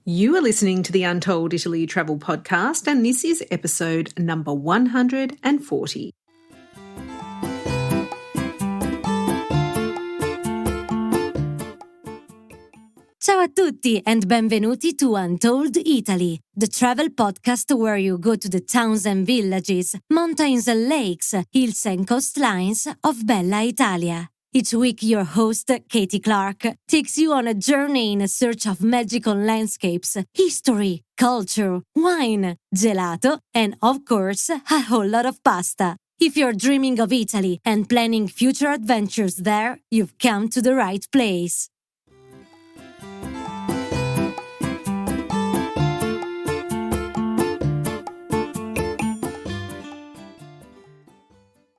You are listening to the Untold Italy Travel Podcast, and this is episode number 140. Ciao a tutti and benvenuti to Untold Italy, the travel podcast where you go to the towns and villages, mountains and lakes, hills and coastlines of Bella Italia. Each week, your host, Katie Clark, takes you on a journey in search of magical landscapes, history, culture, wine, gelato, and of course, a whole lot of pasta. If you're dreaming of Italy and planning future adventures there, you've come to the right place.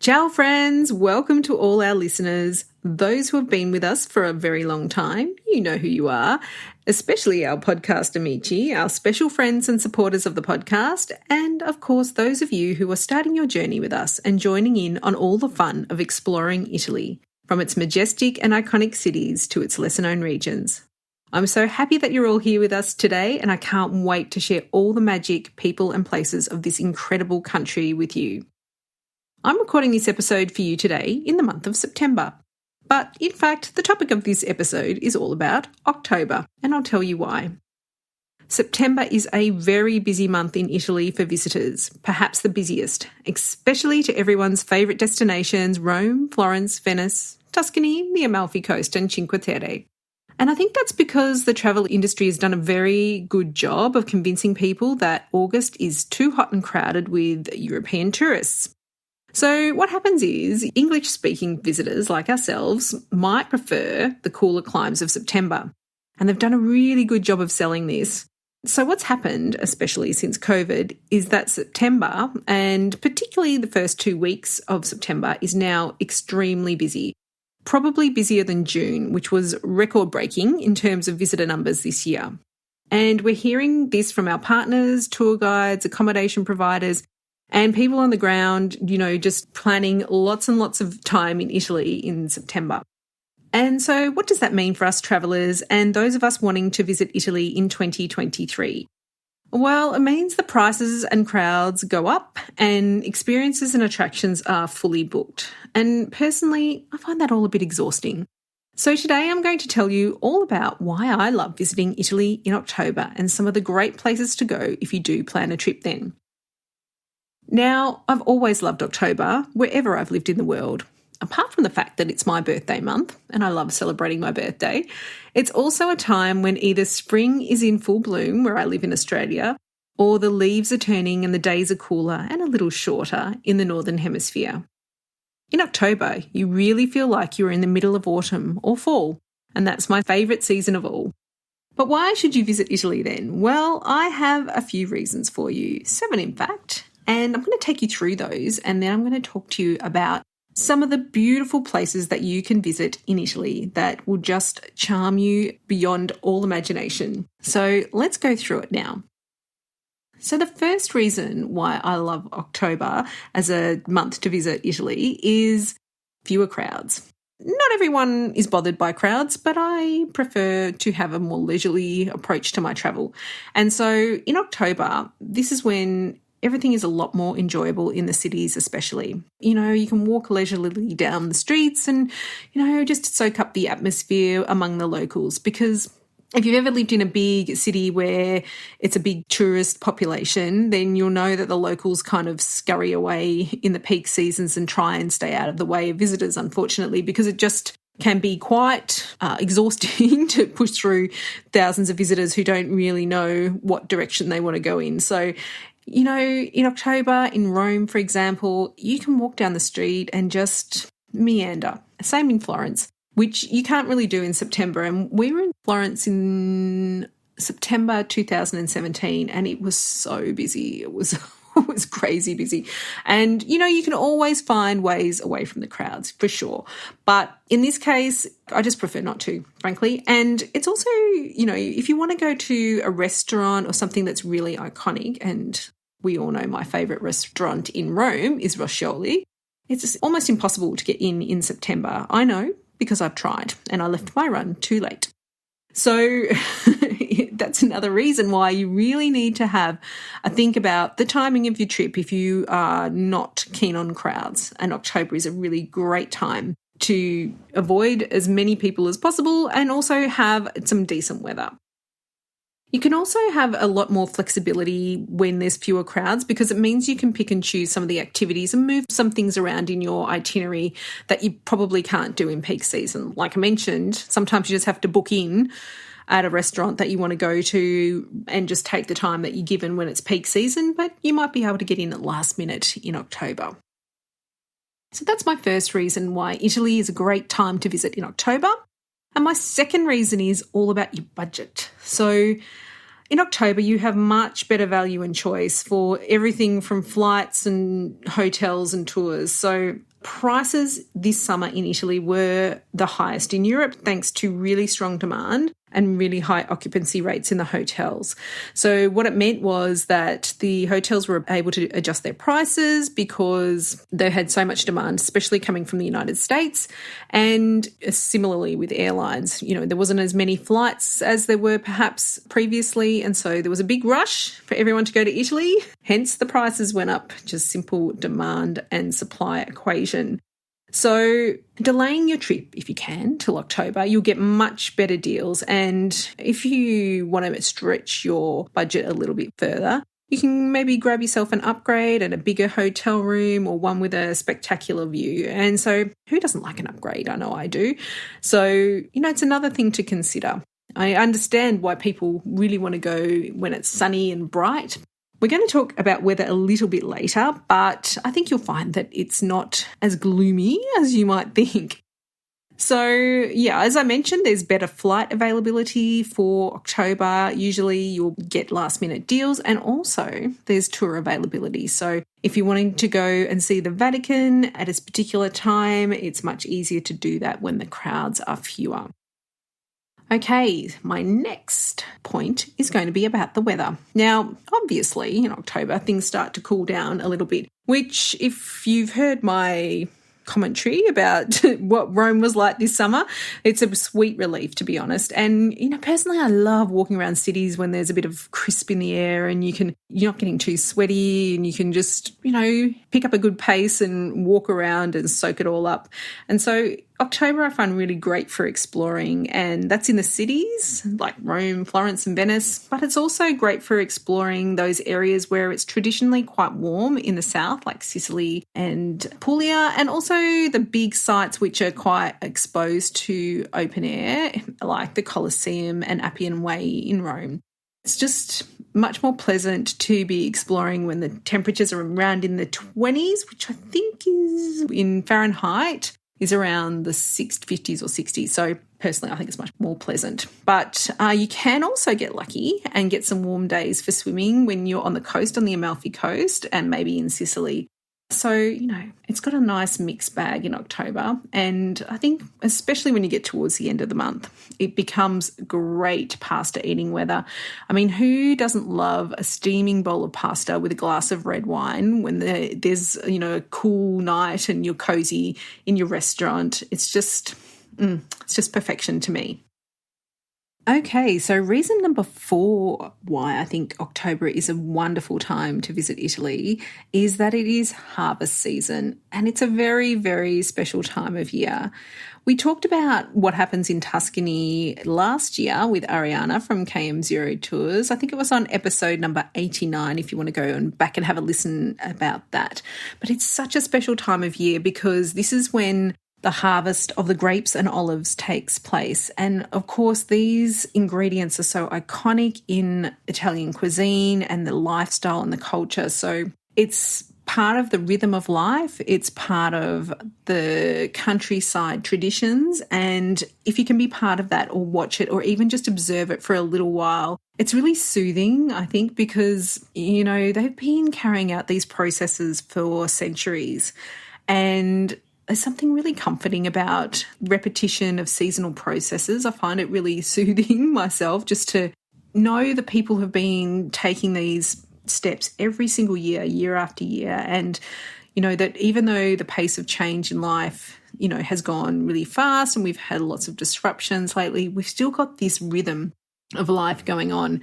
Ciao friends, welcome to all our listeners. Those who have been with us for a very long time, you know who you are, especially our podcast amici, our special friends and supporters of the podcast, and of course those of you who are starting your journey with us and joining in on all the fun of exploring Italy, from its majestic and iconic cities to its lesser-known regions. I'm so happy that you're all here with us today, and I can't wait to share all the magic, people and places of this incredible country with you. I'm recording this episode for you today in the month of September. But in fact, the topic of this episode is all about October, and I'll tell you why. September is a very busy month in Italy for visitors, perhaps the busiest, especially to everyone's favourite destinations, Rome, Florence, Venice, Tuscany, the Amalfi Coast and Cinque Terre. And I think that's because the travel industry has done a very good job of convincing people that August is too hot and crowded with European tourists. So what happens is English-speaking visitors like ourselves might prefer the cooler climes of September, and they've done a really good job of selling this. So what's happened, especially since COVID, is that September, and particularly the first 2 weeks of September, is now extremely busy, probably busier than June, which was record-breaking in terms of visitor numbers this year. And we're hearing this from our partners, tour guides, accommodation providers, and people on the ground, just planning lots and lots of time in Italy in September. And so what does that mean for us travellers and those of us wanting to visit Italy in 2023? Well, it means the prices and crowds go up and experiences and attractions are fully booked. And personally, I find that all a bit exhausting. So today I'm going to tell you all about why I love visiting Italy in October and some of the great places to go if you do plan a trip then. Now, I've always loved October, wherever I've lived in the world. Apart from the fact that it's my birthday month, and I love celebrating my birthday, it's also a time when either spring is in full bloom, where I live in Australia, or the leaves are turning and the days are cooler and a little shorter in the Northern Hemisphere. In October, you really feel like you're in the middle of autumn or fall, and that's my favourite season of all. But why should you visit Italy then? Well, I have a few reasons for you, 7 in fact. And I'm going to take you through those, and then I'm going to talk to you about some of the beautiful places that you can visit in Italy that will just charm you beyond all imagination. So let's go through it now. So the first reason why I love October as a month to visit Italy is fewer crowds. Not everyone is bothered by crowds, but I prefer to have a more leisurely approach to my travel. And so in October, this is when everything is a lot more enjoyable in the cities especially. You can walk leisurely down the streets and, just soak up the atmosphere among the locals, because if you've ever lived in a big city where it's a big tourist population, then you'll know that the locals kind of scurry away in the peak seasons and try and stay out of the way of visitors, unfortunately, because it just can be quite exhausting to push through thousands of visitors who don't really know what direction they want to go in. So in October in Rome, for example, you can walk down the street and just meander. Same in Florence, which you can't really do in September. And we were in Florence in September 2017, and it was so busy. It was crazy busy. And, you can always find ways away from the crowds, for sure. But in this case, I just prefer not to, frankly. And it's also, if you want to go to a restaurant or something that's really iconic, and we all know my favourite restaurant in Rome is Roscioli, it's almost impossible to get in September. I know, because I've tried, and I left my run too late. So that's another reason why you really need to have a think about the timing of your trip if you are not keen on crowds. And October is a really great time to avoid as many people as possible and also have some decent weather. You can also have a lot more flexibility when there's fewer crowds because it means you can pick and choose some of the activities and move some things around in your itinerary that you probably can't do in peak season. Like I mentioned, sometimes you just have to book in at a restaurant that you want to go to and just take the time that you're given when it's peak season, but you might be able to get in at last minute in October. So that's my first reason why Italy is a great time to visit in October. And my second reason is all about your budget. So in October, you have much better value and choice for everything from flights and hotels and tours. So prices this summer in Italy were the highest in Europe thanks to really strong demand and really high occupancy rates in the hotels. So what it meant was that the hotels were able to adjust their prices because they had so much demand, especially coming from the United States. And similarly with airlines, there wasn't as many flights as there were perhaps previously. And so there was a big rush for everyone to go to Italy. Hence the prices went up, just simple demand and supply equation. So delaying your trip, if you can, till October, you'll get much better deals. And if you want to stretch your budget a little bit further, you can maybe grab yourself an upgrade and a bigger hotel room or one with a spectacular view. And so who doesn't like an upgrade? I know I do. So, it's another thing to consider. I understand why people really want to go when it's sunny and bright. We're going to talk about weather a little bit later, but I think you'll find that it's not as gloomy as you might think. So, as I mentioned, there's better flight availability for October. Usually you'll get last-minute deals, and also there's tour availability. So if you're wanting to go and see the Vatican at a particular time, it's much easier to do that when the crowds are fewer. Okay, my next point is going to be about the weather. Now, obviously, in October, things start to cool down a little bit, which if you've heard my commentary about what Rome was like this summer, it's a sweet relief, to be honest. And, personally, I love walking around cities when there's a bit of crisp in the air and you're not getting too sweaty and you can just, pick up a good pace and walk around and soak it all up. And so October I find really great for exploring, and that's in the cities like Rome, Florence and Venice, but it's also great for exploring those areas where it's traditionally quite warm in the south, like Sicily and Puglia, and also the big sites which are quite exposed to open air, like the Colosseum and Appian Way in Rome. It's just much more pleasant to be exploring when the temperatures are around in the 20s, which I think is in Fahrenheit, is around the 50s or 60s. So personally, I think it's much more pleasant. But you can also get lucky and get some warm days for swimming when you're on the coast, on the Amalfi Coast, and maybe in Sicily. So, it's got a nice mixed bag in October. And I think especially when you get towards the end of the month, it becomes great pasta eating weather. I mean, who doesn't love a steaming bowl of pasta with a glass of red wine when there's, a cool night and you're cozy in your restaurant? It's just perfection to me. Okay, so reason number 4 why I think October is a wonderful time to visit Italy is that it is harvest season, and it's a very, very special time of year. We talked about what happens in Tuscany last year with Ariana from KM0 Tours. I think it was on episode number 89 if you want to go back and have a listen about that. But it's such a special time of year because this is when the harvest of the grapes and olives takes place. And of course, these ingredients are so iconic in Italian cuisine and the lifestyle and the culture. So it's part of the rhythm of life. It's part of the countryside traditions. And if you can be part of that or watch it or even just observe it for a little while, it's really soothing, I think, because, they've been carrying out these processes for centuries. And there's something really comforting about repetition of seasonal processes. I find it really soothing myself just to know that people have been taking these steps every single year, year after year. And, that even though the pace of change in life, has gone really fast and we've had lots of disruptions lately, we've still got this rhythm of life going on.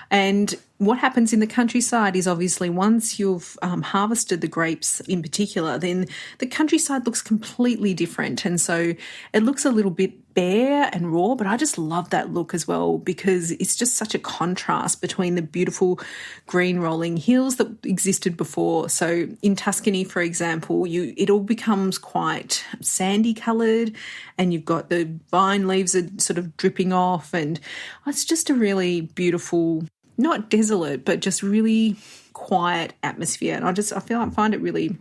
And what happens in the countryside is obviously once you've harvested the grapes in particular, then the countryside looks completely different. And so it looks a little bit bare and raw, but I just love that look as well because it's just such a contrast between the beautiful green rolling hills that existed before. So in Tuscany, for example, it all becomes quite sandy coloured and you've got the vine leaves are sort of dripping off, and it's just a really beautiful, not desolate, but just really quiet atmosphere. And I find it really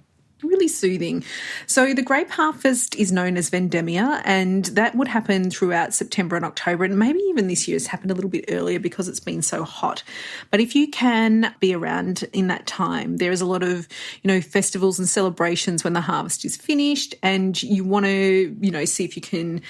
soothing. So the grape harvest is known as vendemmia, and that would happen throughout September and October, and maybe even this year it's happened a little bit earlier because it's been so hot. But if you can be around in that time, there is a lot of, festivals and celebrations when the harvest is finished, and you want to, see if you can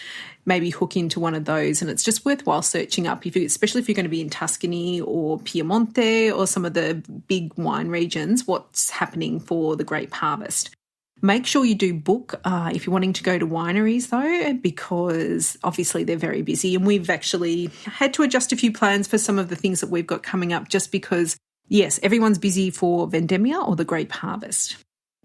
maybe hook into one of those. And it's just worthwhile searching up, especially if you're going to be in Tuscany or Piedmont or some of the big wine regions, what's happening for the grape harvest. Make sure you do book if you're wanting to go to wineries though, because obviously they're very busy, and we've actually had to adjust a few plans for some of the things that we've got coming up just because, yes, everyone's busy for vendemmia or the grape harvest.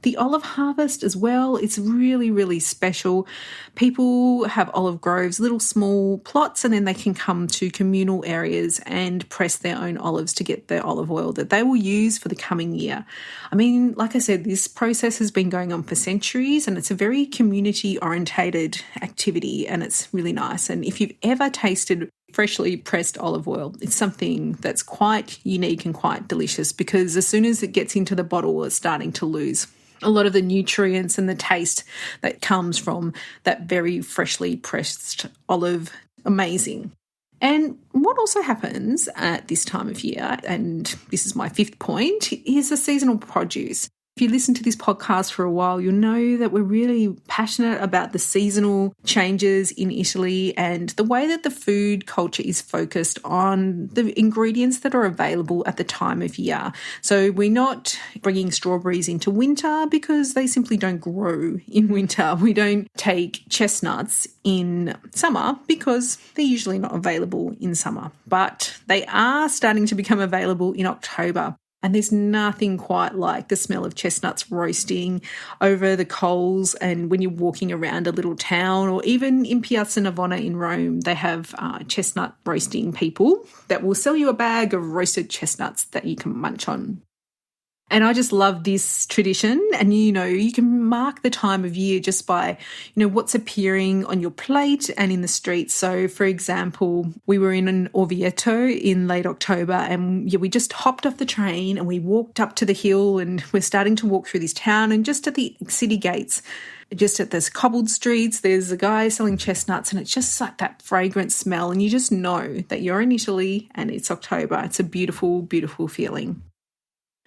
The olive harvest as well, it's really, really special. People have olive groves, little small plots, and then they can come to communal areas and press their own olives to get their olive oil that they will use for the coming year. I mean, like I said, this process has been going on for centuries, and it's a very community-orientated activity, and it's really nice. And if you've ever tasted freshly pressed olive oil, it's something that's quite unique and quite delicious, because as soon as it gets into the bottle, it's starting to lose a lot of the nutrients and the taste that comes from that very freshly pressed olive. Amazing. And what also happens at this time of year, and this is my fifth point, is the seasonal produce. If you listen to this podcast for a while, you'll know that we're really passionate about the seasonal changes in Italy and the way that the food culture is focused on the ingredients that are available at the time of year. So we're not bringing strawberries into winter because they simply don't grow in winter. We don't take chestnuts in summer because they're usually not available in summer, but they are starting to become available in October. And there's nothing quite like the smell of chestnuts roasting over the coals. And when you're walking around a little town, or even in Piazza Navona in Rome, they have chestnut roasting people that will sell you a bag of roasted chestnuts that you can munch on. And I just love this tradition. And, you can mark the time of year just by, what's appearing on your plate and in the streets. So, for example, we were in an Orvieto in late October, and we just hopped off the train and we walked up to the hill, and we're starting to walk through this town, and just at the city gates, just at this cobbled streets, there's a guy selling chestnuts, and it's just like that fragrant smell. And you just know that you're in Italy and it's October. It's a beautiful, beautiful feeling.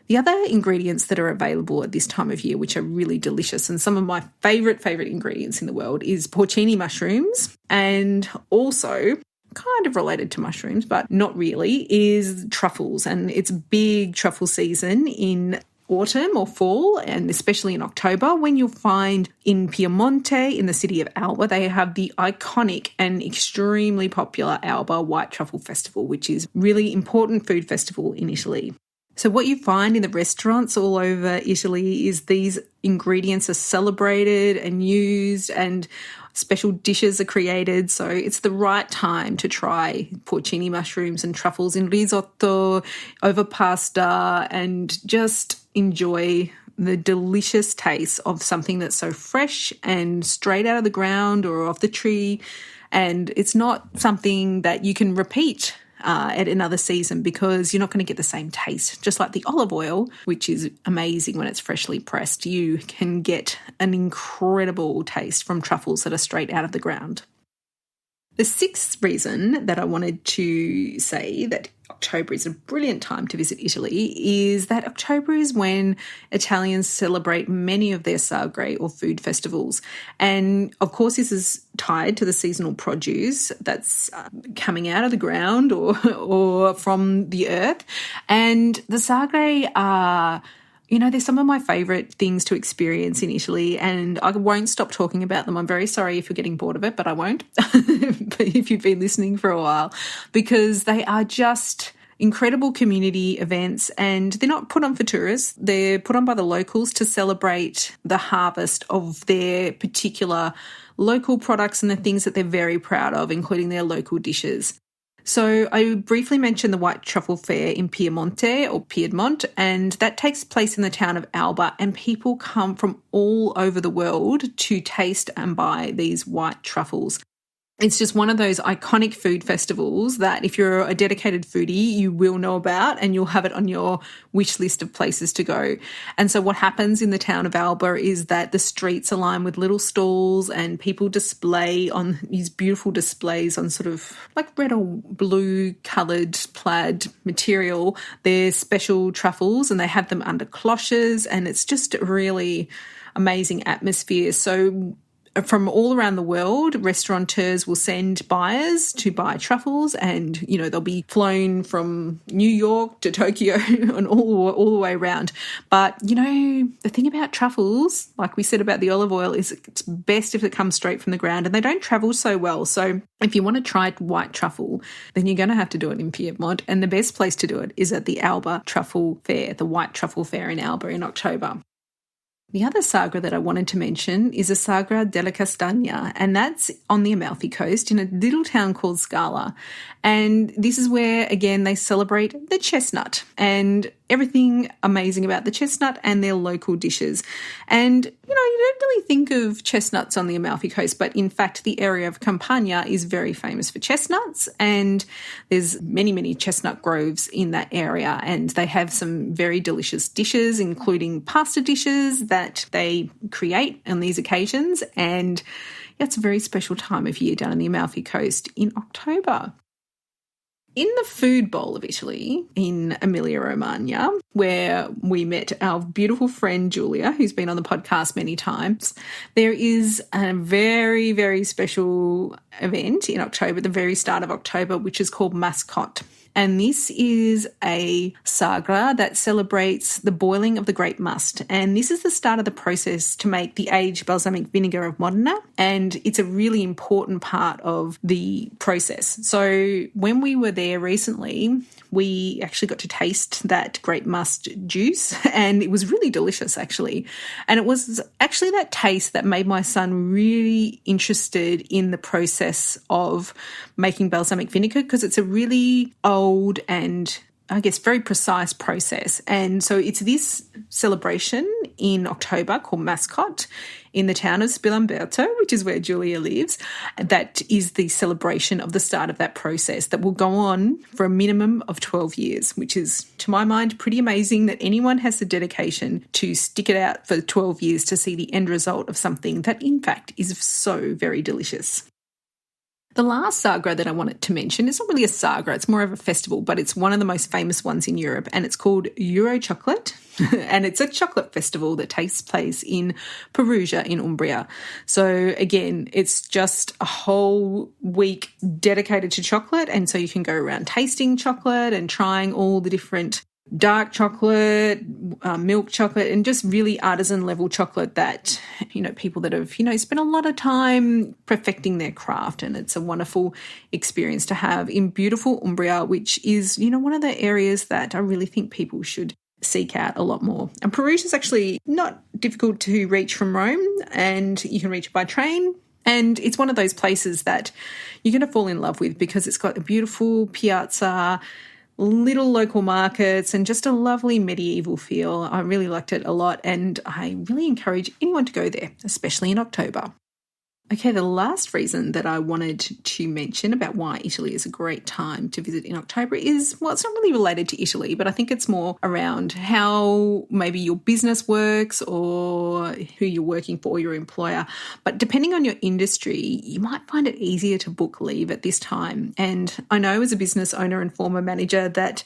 The other ingredients that are available at this time of year, which are really delicious, and some of my favourite ingredients in the world, is porcini mushrooms, and also kind of related to mushrooms, but not really, is truffles. And it's big truffle season in autumn or fall, and especially in October, when you'll find in Piedmont, in the city of Alba, they have the iconic and extremely popular Alba White Truffle Festival, which is a really important food festival in Italy. So what you find in the restaurants all over Italy is these ingredients are celebrated and used, and special dishes are created. So it's the right time to try porcini mushrooms and truffles in risotto, over pasta, and just enjoy the delicious taste of something that's so fresh and straight out of the ground or off the tree. And it's not something that you can repeat at another season, because you're not going to get the same taste. Just like the olive oil, which is amazing when it's freshly pressed, you can get an incredible taste from truffles that are straight out of the ground. The sixth reason that I wanted to say that October is a brilliant time to visit Italy is that October is when Italians celebrate many of their sagre or food festivals. And of course, this is tied to the seasonal produce that's coming out of the ground or from the earth. And the sagre are You know, they're some of my favourite things to experience in Italy, and I won't stop talking about them. I'm very sorry if you're getting bored of it, but I won't, but if you've been listening for a while, because they are just incredible community events, and they're not put on for tourists. They're put on by the locals to celebrate the harvest of their particular local products and the things that they're very proud of, including their local dishes. So I briefly mentioned the White Truffle Fair in Piedmont, and that takes place in the town of Alba, and people come from all over the world to taste and buy these white truffles. It's just one of those iconic food festivals that if you're a dedicated foodie, you will know about, and you'll have it on your wish list of places to go. And so what happens in the town of Alba is that the streets are lined with little stalls, and people display on these beautiful displays on sort of like red or blue coloured plaid material, their special truffles, and they have them under cloches, and it's just a really amazing atmosphere. So from all around the world, restaurateurs will send buyers to buy truffles, and, you know, they'll be flown from New York to Tokyo and all the way around. But, you know, the thing about truffles, like we said about the olive oil, is it's best if it comes straight from the ground, and they don't travel so well. So if you want to try white truffle, then you're going to have to do it in Piedmont, and the best place to do it is at the Alba Truffle Fair, the White Truffle Fair in Alba in October. The other sagra that I wanted to mention is a Sagra della Castagna, and that's on the Amalfi Coast in a little town called Scala. And this is where, again, they celebrate the chestnut and everything amazing about the chestnut and their local dishes. And, you know, you don't really think of chestnuts on the Amalfi Coast, but in fact, the area of Campania is very famous for chestnuts, and there's many, many chestnut groves in that area, and they have some very delicious dishes, including pasta dishes that they create on these occasions. And it's a very special time of year down on the Amalfi Coast in October. In the food bowl of Italy, in Emilia-Romagna, where we met our beautiful friend Julia, who's been on the podcast many times, there is a very, very special event in October, the very start of October, which is called Mascotte. And this is a sagra that celebrates the boiling of the grape must. And this is the start of the process to make the aged balsamic vinegar of Modena. And it's a really important part of the process. So when we were there recently, we actually got to taste that grape must juice, and it was really delicious, actually. And it was actually that taste that made my son really interested in the process of making balsamic vinegar, because it's a really old and, I guess, very precise process. And so it's this celebration in October called Mascotte in the town of Spilamberto, which is where Julia lives. That is the celebration of the start of that process that will go on for a minimum of 12 years, which is, to my mind, pretty amazing that anyone has the dedication to stick it out for 12 years to see the end result of something that, in fact, is so very delicious. The last sagra that I wanted to mention is not really a sagra, it's more of a festival, but it's one of the most famous ones in Europe, and it's called Euro Chocolate. And it's a chocolate festival that takes place in Perugia in Umbria. So again, it's just a whole week dedicated to chocolate, and so you can go around tasting chocolate and trying all the different dark chocolate, milk chocolate, and just really artisan level chocolate that, you know, people that have, you know, spent a lot of time perfecting their craft. And it's a wonderful experience to have in beautiful Umbria, which is, you know, one of the areas that I really think people should seek out a lot more. And Perugia is actually not difficult to reach from Rome, and you can reach it by train. And it's one of those places that you're going to fall in love with because it's got a beautiful piazza, little local markets, and just a lovely medieval feel. I really liked it a lot, and I really encourage anyone to go there, especially in October. Okay, the last reason that I wanted to mention about why Italy is a great time to visit in October is, well, it's not really related to Italy, but I think it's more around how maybe your business works or who you're working for, your employer. But depending on your industry, you might find it easier to book leave at this time. And I know as a business owner and former manager that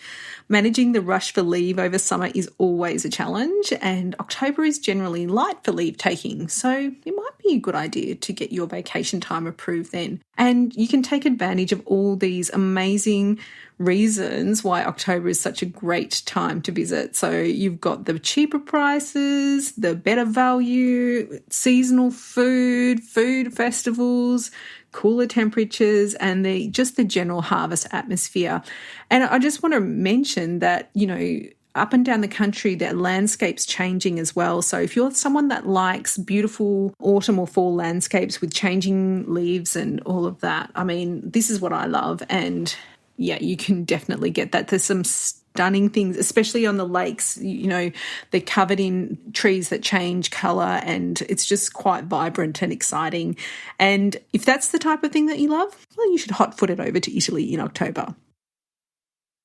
managing the rush for leave over summer is always a challenge, and October is generally light for leave taking. So it might be a good idea to get get your vacation time approved then. And you can take advantage of all these amazing reasons why October is such a great time to visit. So you've got the cheaper prices, the better value, seasonal food festivals, cooler temperatures, and the general harvest atmosphere. And I just want to mention that, up and down the country, the landscape's changing as well. So if you're someone that likes beautiful autumn or fall landscapes with changing leaves and all of that, I mean, this is what I love. And yeah, you can definitely get that. There's some stunning things, especially on the lakes. They're covered in trees that change colour, and it's just quite vibrant and exciting. And if that's the type of thing that you love, well, you should hot foot it over to Italy in October.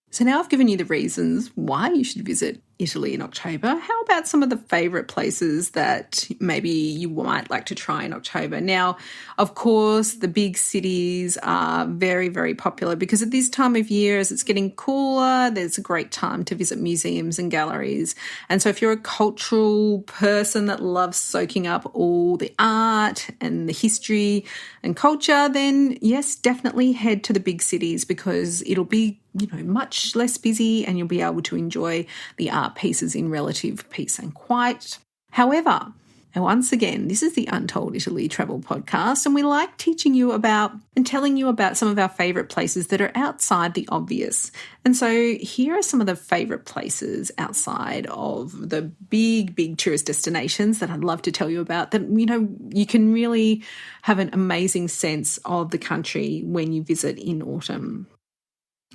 So now I've given you the reasons why you should visit Italy in October. How about some of the favourite places that maybe you might like to try in October? Now, of course, the big cities are very, very popular because at this time of year, as it's getting cooler, there's a great time to visit museums and galleries. And so if you're a cultural person that loves soaking up all the art and the history and culture, then yes, definitely head to the big cities because it'll be much less busy and you'll be able to enjoy the art pieces in relative peace and quiet. However, and once again, this is the Untold Italy Travel Podcast, and we like teaching you about and telling you about some of our favourite places that are outside the obvious. And so here are some of the favourite places outside of the big tourist destinations that I'd love to tell you about that, you can really have an amazing sense of the country when you visit in autumn.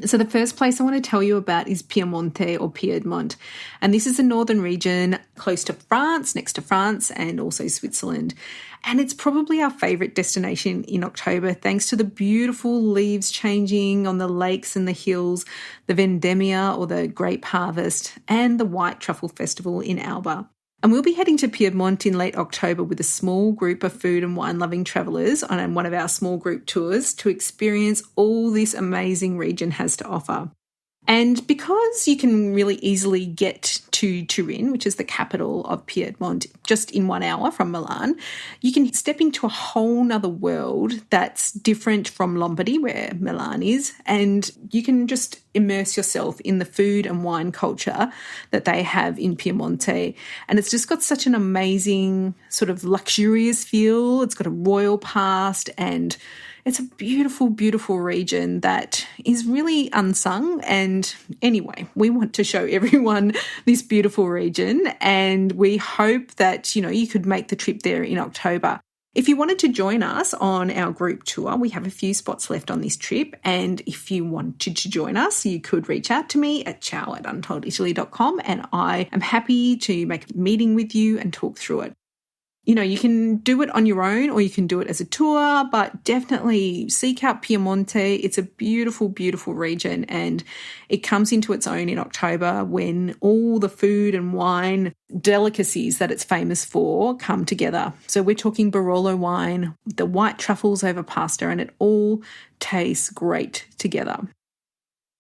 So the first place I want to tell you about is Piemonte or Piedmont. And this is a northern region close to France, next to France, and also Switzerland. And it's probably our favourite destination in October thanks to the beautiful leaves changing on the lakes and the hills, the vendemmia or the grape harvest, and the White Truffle Festival in Alba. And we'll be heading to Piedmont in late October with a small group of food and wine-loving travellers on one of our small group tours to experience all this amazing region has to offer. And because you can really easily get to Turin, which is the capital of Piedmont, just in 1 hour from Milan, you can step into a whole nother world that's different from Lombardy, where Milan is, and you can just immerse yourself in the food and wine culture that they have in Piemonte. And it's just got such an amazing sort of luxurious feel. It's got a royal past, and it's a beautiful, beautiful region that is really unsung. And anyway, we want to show everyone this beautiful region, and we hope that, you could make the trip there in October. If you wanted to join us on our group tour, we have a few spots left on this trip. And if you wanted to join us, you could reach out to me at ciao@untolditaly.com, and I am happy to make a meeting with you and talk through it. You can do it on your own or you can do it as a tour, but definitely seek out Piemonte. It's a beautiful, beautiful region, and it comes into its own in October when all the food and wine delicacies that it's famous for come together. So we're talking Barolo wine, the white truffles over pasta, and it all tastes great together.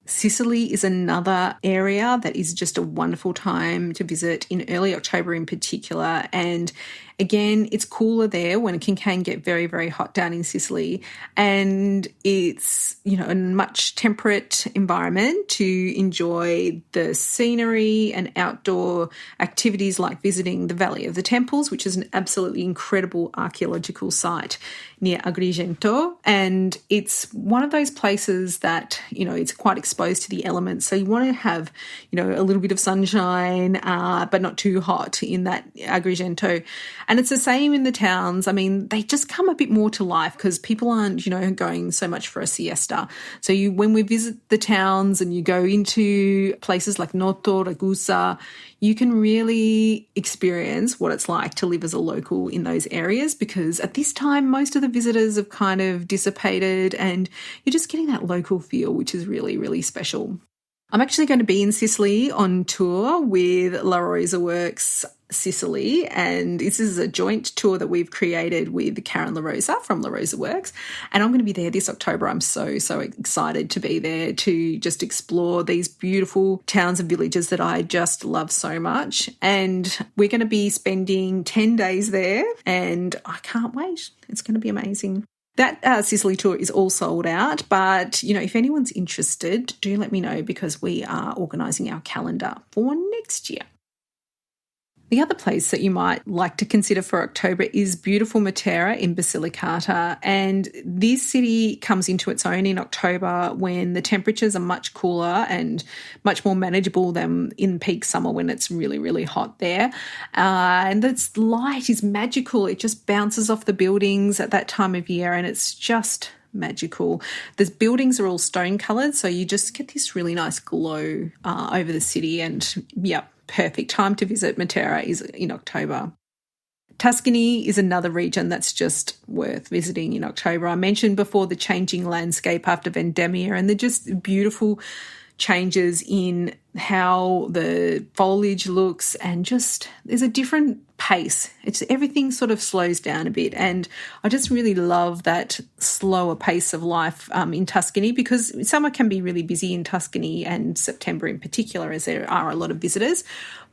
Sicily is another area that is just a wonderful time to visit in early October in particular. And again, it's cooler there when it can get very, very hot down in Sicily. And it's, a much temperate environment to enjoy the scenery and outdoor activities like visiting the Valley of the Temples, which is an absolutely incredible archaeological site near Agrigento. And it's one of those places that, it's quite exposed to the elements. So you want to have, a little bit of sunshine, but not too hot in that Agrigento. And it's the same in the towns. I mean, they just come a bit more to life because people aren't, going so much for a siesta. So when we visit the towns and you go into places like Noto, Ragusa, you can really experience what it's like to live as a local in those areas, because at this time, most of the visitors have kind of dissipated and you're just getting that local feel, which is really, really special. I'm actually going to be in Sicily on tour with La Rosa Works Sicily, and this is a joint tour that we've created with Karen La Rosa from La Rosa Works, and I'm going to be there this October. I'm so excited to be there to just explore these beautiful towns and villages that I just love so much, and we're going to be spending 10 days there, and I can't wait. It's going to be amazing. That Sicily tour is all sold out, but, if anyone's interested, do let me know because we are organising our calendar for next year. The other place that you might like to consider for October is beautiful Matera in Basilicata, and this city comes into its own in October when the temperatures are much cooler and much more manageable than in peak summer when it's really, really hot there. And the light is magical. It just bounces off the buildings at that time of year, and it's just magical. The buildings are all stone coloured, so you just get this really nice glow over the city, and perfect time to visit Matera is in October. Tuscany is another region that's just worth visiting in October. I mentioned before the changing landscape after Vendemmia, and they're just beautiful changes in how the foliage looks, and just there's a different pace. Everything sort of slows down a bit, and I just really love that slower pace of life in Tuscany, because summer can be really busy in Tuscany, and September in particular, as there are a lot of visitors.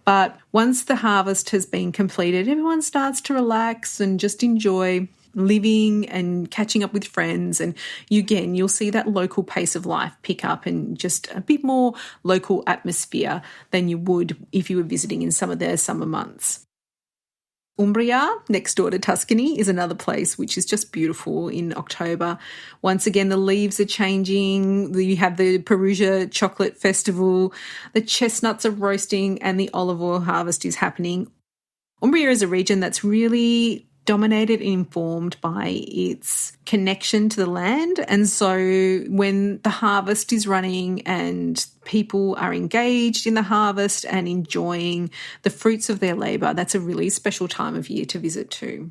But once the harvest has been completed, everyone starts to relax and just enjoy living and catching up with friends, and you'll see that local pace of life pick up and just a bit more local atmosphere than you would if you were visiting in some of their summer months. Umbria, next door to Tuscany, is another place which is just beautiful in October. Once again, the leaves are changing. You have the Perugia Chocolate Festival. The chestnuts are roasting and the olive oil harvest is happening. Umbria is a region that's really dominated and informed by its connection to the land. And so when the harvest is running and people are engaged in the harvest and enjoying the fruits of their labour, that's a really special time of year to visit too.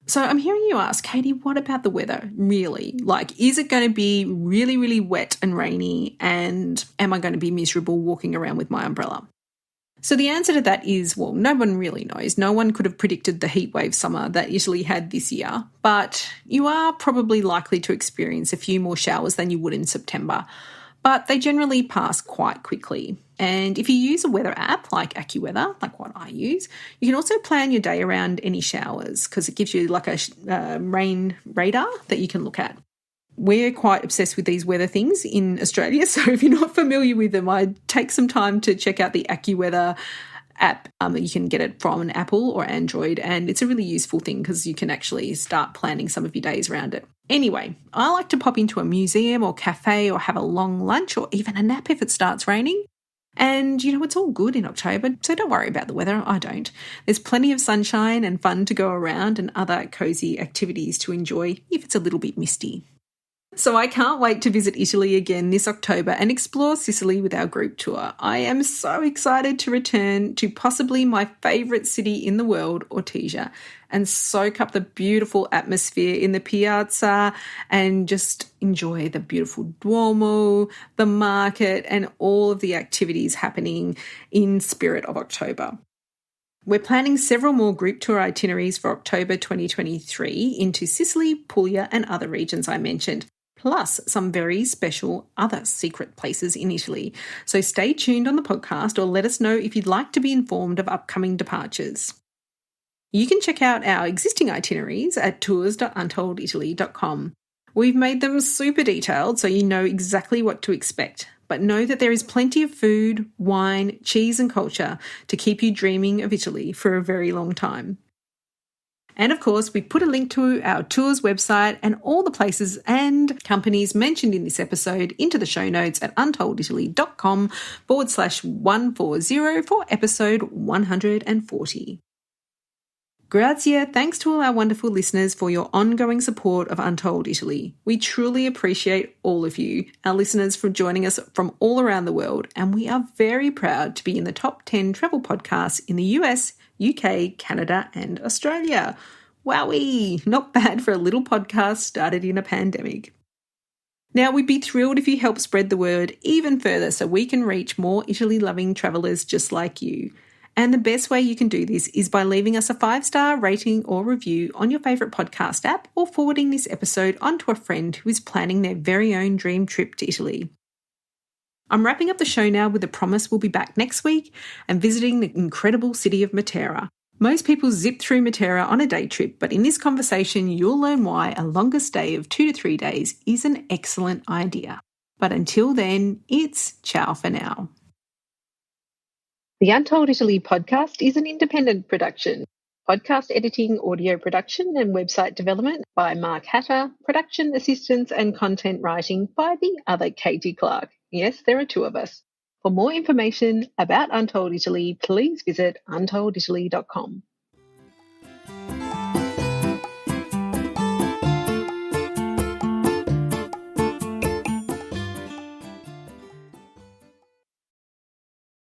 So I'm hearing you ask, Katie, what about the weather? Really? Is it going to be really, really wet and rainy? And am I going to be miserable walking around with my umbrella? So the answer to that is, well, no one really knows. No one could have predicted the heatwave summer that Italy had this year, but you are probably likely to experience a few more showers than you would in September, but they generally pass quite quickly. And if you use a weather app like AccuWeather, like what I use, you can also plan your day around any showers because it gives you a rain radar that you can look at. We're quite obsessed with these weather things in Australia, so if you're not familiar with them, I'd take some time to check out the AccuWeather app. You can get it from an Apple or Android, and it's a really useful thing because you can actually start planning some of your days around it. Anyway, I like to pop into a museum or cafe or have a long lunch or even a nap if it starts raining. And, it's all good in October, so don't worry about the weather. I don't. There's plenty of sunshine and fun to go around and other cosy activities to enjoy if it's a little bit misty. So I can't wait to visit Italy again this October and explore Sicily with our group tour. I am so excited to return to possibly my favourite city in the world, Ortigia, and soak up the beautiful atmosphere in the piazza and just enjoy the beautiful Duomo, the market, and all of the activities happening in spirit of October. We're planning several more group tour itineraries for October 2023 into Sicily, Puglia, and other regions I mentioned, plus some very special other secret places in Italy. So stay tuned on the podcast or let us know if you'd like to be informed of upcoming departures. You can check out our existing itineraries at tours.untolditaly.com. We've made them super detailed so you know exactly what to expect, but know that there is plenty of food, wine, cheese and culture to keep you dreaming of Italy for a very long time. And of course, we put a link to our tours website and all the places and companies mentioned in this episode into the show notes at untolditaly.com/140 for episode 140. Grazie, thanks to all our wonderful listeners for your ongoing support of Untold Italy. We truly appreciate all of you, our listeners, for joining us from all around the world, and we are very proud to be in the top 10 travel podcasts in the US, UK, Canada and Australia. Wowee, not bad for a little podcast started in a pandemic. Now, we'd be thrilled if you help spread the word even further so we can reach more Italy-loving travellers just like you. And the best way you can do this is by leaving us a 5-star rating or review on your favourite podcast app or forwarding this episode onto a friend who is planning their very own dream trip to Italy. I'm wrapping up the show now with a promise we'll be back next week and visiting the incredible city of Matera. Most people zip through Matera on a day trip, but in this conversation you'll learn why a longer stay of 2 to 3 days is an excellent idea. But until then, it's ciao for now. The Untold Italy podcast is an independent production. Podcast editing, audio production and website development by Mark Hatter, production assistance and content writing by the other Katie Clark. Yes, there are 2 of us. For more information about Untold Italy, please visit untolditaly.com.